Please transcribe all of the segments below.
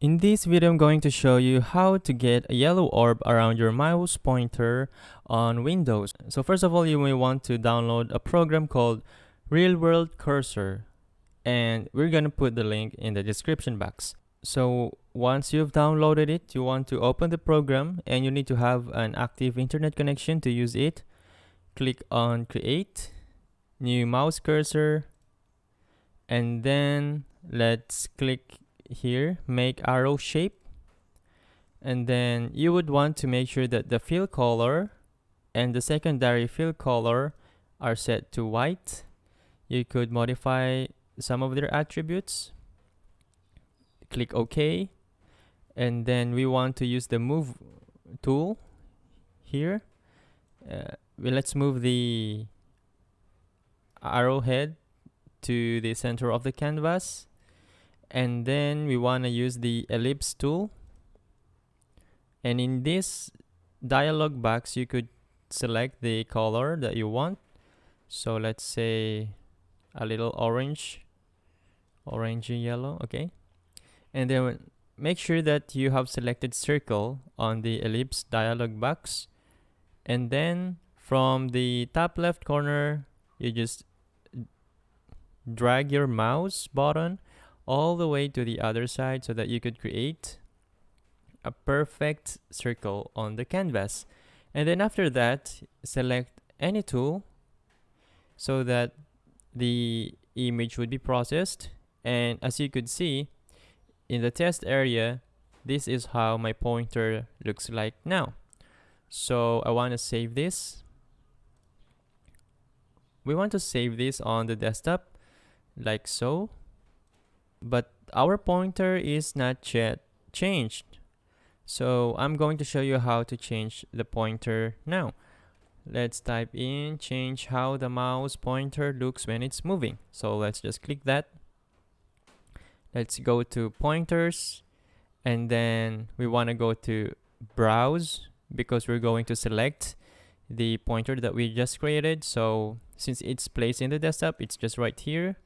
In this video, I'm going to show you how to get a yellow orb around your mouse pointer on Windows. So first of all, you may want to download a program called Real World Cursor, and we're going to put the link in the description box. So once you've downloaded it, you want to open the program and you need to have an active internet connection to use it. Click on Create, New Mouse Cursor, and then let's click here, Make Arrow Shape. And then you would want to make sure that the fill color and the secondary fill color are set to white. You could modify some of their attributes. Click OK. And then we want to use the move tool here. Let's move the arrowhead to the center of the canvas. And then we want to use the ellipse tool. And in this dialog box, you could select the color that you want. So let's say a little orangey yellow, okay? And then make sure that you have selected circle on the ellipse dialog box. And then from the top left corner, you just drag your mouse button all the way to the other side so that you could create a perfect circle on the canvas. And then after that, select any tool so that the image would be processed. And as you could see in the test area, this is how my pointer looks like now. So I want to save this. We want to save this on the desktop like so. But our pointer is not yet changed. So I'm going to show you how to change the pointer now. Let's type in change how the mouse pointer looks when it's moving. So let's just click that. Let's go to pointers, and then we want to go to browse because we're going to select the pointer that we just created. So since it's placed in the desktop, it's just right here.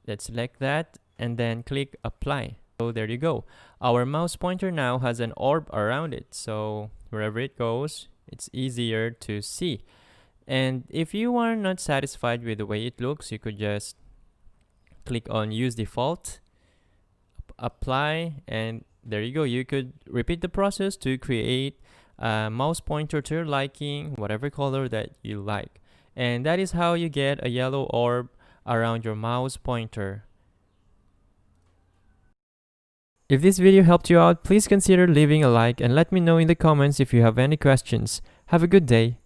Let's select that and then click apply. So there you go. Our mouse pointer now has an orb around it. So wherever it goes, it's easier to see. And if you are not satisfied with the way it looks, you could just click on use default, apply, and there you go. You could repeat the process to create a mouse pointer to your liking, whatever color that you like. And that is how you get a yellow orb around your mouse pointer. If this video helped you out, please consider leaving a like and let me know in the comments if you have any questions. Have a good day.